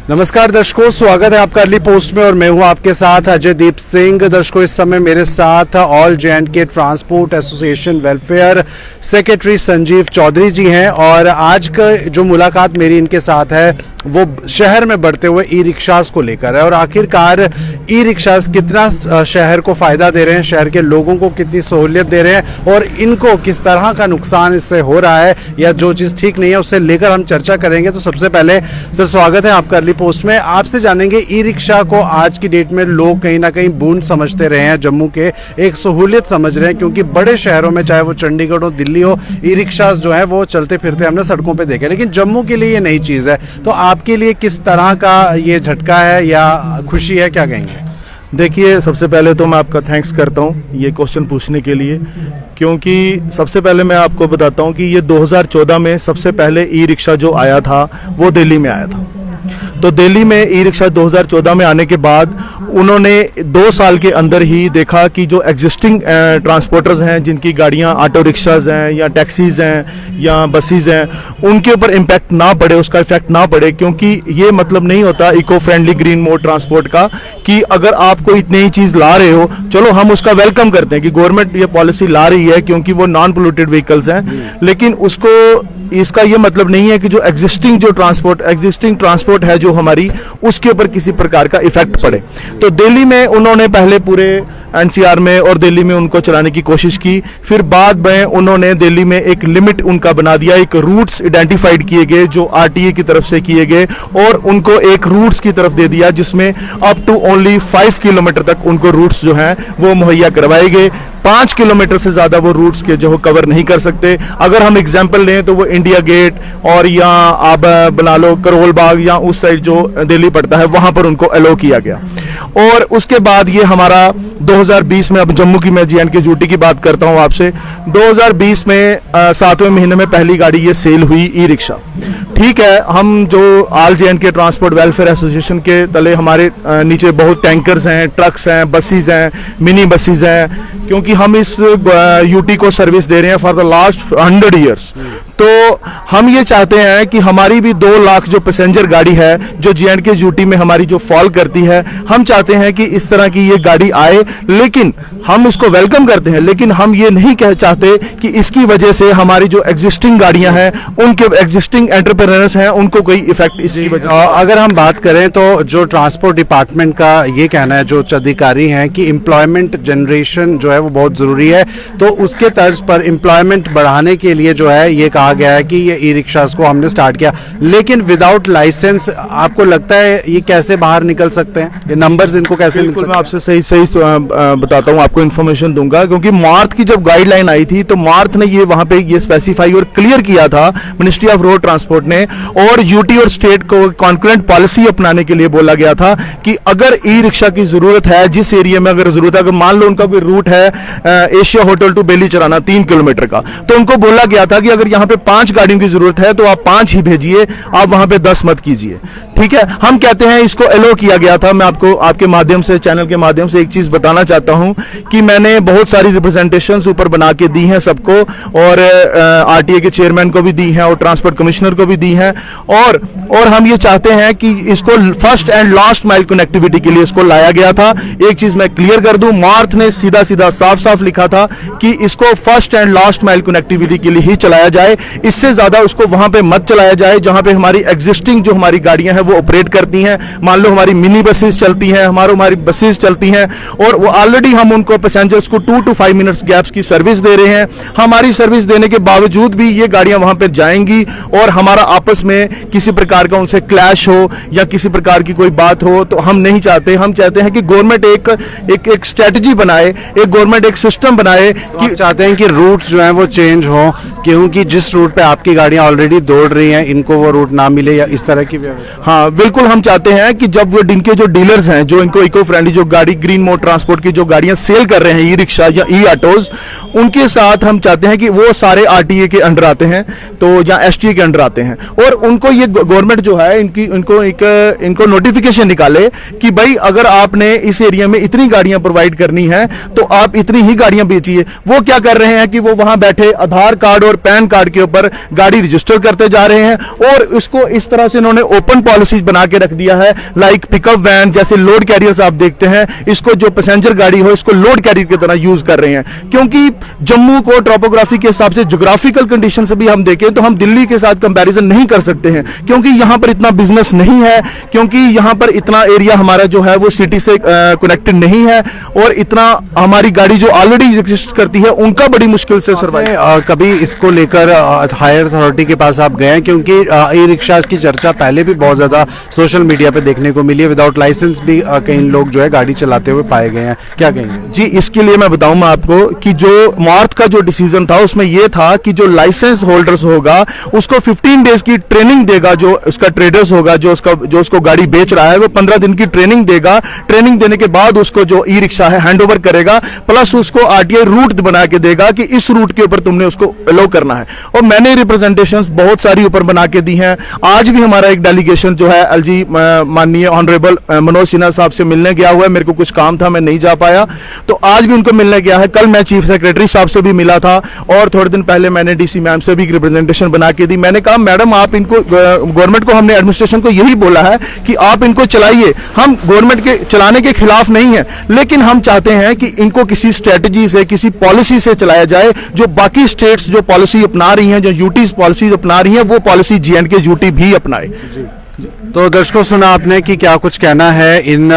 नमस्कार दर्शकों, स्वागत है आपका अर्ली पोस्ट में और मैं हूं आपके साथ अजयदीप सिंह। दर्शकों, इस समय मेरे साथ all J&K transport association welfare secretary Sanjeev Chaudhary ji हैं और आज का जो मुलाकात मेरी इनके साथ है वो शहर में बढ़ते हुए ई रिक्शास को लेकर है और आखिरकार ई रिक्शास कितना शहर को फायदा दे रहे हैं, शहर के लोगों को कितनी सहूलियत दे रहे हैं और इनको किस तरह का नुकसान इससे हो रहा है या जो चीज़ ठीक नहीं है उससे लेकर हम चर्चा करेंगे। तो सबसे पहले सर स्वागत है आपका अर्ली पोस्ट में। आपसे जानेंगे ई रिक्शा को आज की डेट में लोग कहीं ना कहीं बूंद समझते रहे हैं, जम्मू के एक सहूलियत समझ रहे हैं क्योंकि बड़े शहरों में चाहे वो चंडीगढ़ हो, दिल्ली हो, ई रिक्शास जो है वो चलते फिरते हमने सड़कों पर देखे, लेकिन जम्मू के लिए ये नई चीज़ है। तो आपके लिए किस तरह का ये झटका है या खुशी है, क्या कहेंगे? देखिए, सबसे पहले तो मैं आपका थैंक्स करता हूँ ये क्वेश्चन पूछने के लिए, क्योंकि सबसे पहले मैं आपको बताता हूँ कि ये 2014 में सबसे पहले ई रिक्शा जो आया था वो दिल्ली में आया था। तो दिल्ली में ई रिक्शा 2014 में आने के बाद उन्होंने 2 साल के अंदर ही देखा कि जो एग्जिस्टिंग ट्रांसपोर्टर्स हैं, जिनकी गाड़ियां ऑटो रिक्शाज हैं या टैक्सीज हैं या बसेज हैं, उनके ऊपर इम्पैक्ट ना पड़े, उसका इफेक्ट ना पड़े। क्योंकि ये मतलब नहीं होता eco friendly green mode transport का कि अगर आप कोई नई चीज़ ला रहे हो, चलो हम उसका वेलकम करते हैं कि गवर्नमेंट ये पॉलिसी ला रही है क्योंकि वो नॉन पोल्यूटेड व्हीकल्स हैं, लेकिन इसका ये मतलब नहीं है कि जो एग्जिस्टिंग ट्रांसपोर्ट है जो हमारी, उसके ऊपर किसी प्रकार का इफेक्ट पड़े। तो दिल्ली में उन्होंने पहले पूरे एनसीआर में और दिल्ली में उनको चलाने की कोशिश की, फिर बाद में उन्होंने दिल्ली में एक लिमिट उनका बना दिया, एक रूट्स आइडेंटिफाइड किए गए जो आरटीए की तरफ से किए गए और उनको एक रूट्स की तरफ दे दिया जिसमें अप टू ओनली 5 किलोमीटर तक उनको रूट्स जो हैं वो मुहैया करवाए गए। 5 किलोमीटर से ज्यादा वो रूट्स के जो कवर नहीं कर सकते। अगर हम एग्जाम्पल लें तो वो इंडिया गेट और या आप बना लो करोल बाग या उस साइड जो दिल्ली पड़ता है वहां पर उनको अलो किया गया। और उसके बाद ये हमारा 2020 में, अब जम्मू की मैं J&K यूटी की बात करता हूं आपसे, 2020 में 7वें महीने में पहली गाड़ी ये सेल हुई ई रिक्शा। ठीक है, हम जो all J&K transport welfare association के तले हमारे नीचे बहुत टैंकर्स हैं, ट्रक्स हैं, बसेज हैं, मिनी बसेज हैं, क्योंकि हम इस यूटी को सर्विस दे रहे हैं फॉर द लास्ट 100 ईयर्स। तो हम ये चाहते हैं कि हमारी भी 2 लाख जो पैसेंजर गाड़ी है जो J&K यूटी में हमारी जो फॉल करती है, हम चाहते हैं कि इस तरह की ये गाड़ी आए, लेकिन हम इसको वेलकम करते हैं, लेकिन हम ये नहीं कह चाहते कि इसकी वजह से हमारी जो एग्जिस्टिंग गाड़ियां हैं, उनके एग्जिस्टिंग एंटरप्रेन्योर्स हैं, उनको कोई इफेक्ट इसकी वजह। अगर हम बात करें तो जो ट्रांसपोर्ट डिपार्टमेंट का ये कहना है, जो अधिकारी हैं, कि एम्प्लॉयमेंट जनरेशन जो है वो बहुत जरूरी है, तो उसके तर्ज पर एम्प्लॉयमेंट बढ़ाने के लिए जो है ये कहा गया है कि ये ई रिक्शास को हमने स्टार्ट किया, लेकिन विदाउट लाइसेंस आपको लगता है ये कैसे बाहर निकल सकते हैं, ये नंबर्स इनको कैसे मिल सकते हैं? मैं आपसे सही बताता हूं, आपको इन्फॉर्मेशन दूंगा, क्योंकि मार्थ की जब गाइडलाइन आई थी तो मार्थ ने ये वहां पे ये स्पेसिफाई और क्लियर किया था, मिनिस्ट्री ऑफ रोड ट्रांसपोर्ट ने, और यूटी और स्टेट को कॉन्करेंट पॉलिसी अपनाने के लिए बोला गया था कि अगर ई रिक्शा की जरूरत है, जिस एरिया में अगर जरूरत है, अगर मान लो उनका कोई रूट है एशिया होटल टू बेली चराना 3 किलोमीटर का, तो उनको बोला गया था कि अगर यहां पे 5 गाड़ियों की जरूरत है तो आप 5 ही भेजिए, आप वहां पे 10 मत कीजिए। ठीक है, हम कहते हैं इसको एलो किया गया था। मैं आपको आपके माध्यम से, चैनल के माध्यम से एक चीज बताना चाहता हूं कि मैंने बहुत सारी रिप्रेजेंटेशंस ऊपर बना के दी हैं सबको, और आरटीए के चेयरमैन को भी दी हैं और ट्रांसपोर्ट कमिश्नर को भी दी हैं, और हम ये चाहते हैं कि इसको first and last mile connectivity के लिए इसको लाया गया था। एक चीज मैं क्लियर कर दूं, मार्थ ने सीधा साफ लिखा था कि इसको first and last mile connectivity के लिए ही चलाया जाए, इससे ज्यादा उसको वहां पे मत चलाया जाए जहां पे हमारी एग्जिस्टिंग जो हमारी गाड़ियां हैं वो ऑपरेट करती हैं। मान लो हमारी मिनी बसेस चलती हैं, हमारी बसेस चलती हैं, और वो ऑलरेडी हम उनको पैसेंजर्स को 2 to 5 मिनट्स गैप्स की सर्विस दे रहे हैं। हमारी सर्विस देने के बावजूद भी ये गाड़ियां वहां पर जाएंगी और हमारा आपस में किसी प्रकार का उनसे क्लैश हो या किसी प्रकार की कोई बात हो, तो हम नहीं चाहते। हम चाहते हैं कि गवर्नमेंट एक स्ट्रेटजी बनाए, गवर्नमेंट एक सिस्टम बनाए कि चाहते हैं कि रूट्स जो हैं वो चेंज हो, क्योंकि जिस रूट पे आपकी गाड़ियां ऑलरेडी दौड़ रही हैं इनको वो रूट ना मिले या इस तरह की व्यवस्था। हाँ बिल्कुल, हम चाहते हैं कि जब वो इनके जो डीलर्स हैं जो इनको इको फ्रेंडली जो गाड़ी ग्रीन मोड ट्रांसपोर्ट की जो गाड़ियां सेल कर रहे हैं, ई रिक्शा या ई ऑटोज, उनके साथ हम चाहते हैं कि वो सारे आरटीए के अंडर आते हैं तो या एसटीए के अंडर आते हैं, और उनको ये गवर्नमेंट जो है इनको नोटिफिकेशन निकाले कि भाई अगर आपने इस एरिया में इतनी गाड़ियां प्रोवाइड करनी है तो आप इतनी ही गाड़ियां बेचिए। वो क्या कर रहे हैं कि वो वहां बैठे आधार कार्ड और पैन कार्ड के ऊपर गाड़ी रजिस्टर करते जा रहे हैं, और इसको इस तरह से इन्होंने ओपन पॉलिसी पॉलिसी बना के रख दिया है, लाइक पिकअप वैन जैसे लोड कैरियर्स आप देखते हैं, इसको जो पैसेंजर गाड़ी हो इसको लोड कैरियर की तरह यूज कर रहे हैं। क्योंकि जम्मू को टोपोग्राफी के हिसाब से, ज्योग्राफिकल कंडीशन से भी हम देखें तो हम दिल्ली के साथ कंपैरिजन नहीं कर सकते हैं, क्योंकि यहां पर इतना बिजनेस नहीं है, क्योंकि यहां पर इतना एरिया हमारा जो है वो सिटी से कनेक्टेड नहीं है, और इतना हमारी गाड़ी जो ऑलरेडी एग्जिस्ट करती है उनका बड़ी मुश्किल से सर्वाइव। कभी इसको लेकर हायर अथॉरिटी के पास आप गए हैं? क्योंकि ई रिक्शा की चर्चा पहले भी बहुत ज्यादा सोशल मीडिया पे देखने को मिली है, विदाउट लाइसेंस भी कई लोग जो है गाड़ी चलाते हुए पाए गए हैं, क्या कहेंगे? जी, इसके लिए मैं बताऊं मैं आपको कि जो मार्च का जो डिसीजन था उसमें यह था कि जो लाइसेंस होल्डर्स होगा उसको 15 डेज की ट्रेनिंग देगा, जो उसका ट्रेडर्स होगा जो उसको गाड़ी बेच रहा है वो 15 दिन की ट्रेनिंग देगा। ट्रेनिंग देने के बाद उसको जो ई रिक्शा है हैंड ओवर करेगा, प्लस उसको आरटीआई रूट बना के देगा कि इस रूट के ऊपर तुमने उसको अलाउ करना है। और मैंने रिप्रेजेंटेशंस बहुत सारी ऊपर बना के दी हैं। आज भी हमारा एक डेलीगेशन जो है एलजी माननीय ऑनरेबल मनोज सिन्हा साहब से मिलने गया हुआ है, मेरे को कुछ काम था मैं नहीं जा पाया, तो आज भी उनको मिलने गया है। कल मैं चीफ सेक्रेटरी साहब से भी मिला था, और थोड़े दिन पहले मैंने डीसी मैम से भी रिप्रेजेंटेशन बना के दी। मैंने कहा मैडम आप इनको, गवर्नमेंट को, हमने एडमिनिस्ट्रेशन को यही बोला है कि आप इनको चलाइए, हम गवर्नमेंट के चलाने के खिलाफ नहीं है, लेकिन हम चाहते हैं कि इनको किसी स्ट्रेटजी से, किसी पॉलिसी से चलाया जाए, जो बाकी स्टेट्स जो पॉलिसी अपना रही हैं, जो यूटी पॉलिसी अपना रही हैं, वो पॉलिसी J&K यूटी भी अपनाए। तो दर्शकों, सुना आपने कि क्या कुछ कहना है इन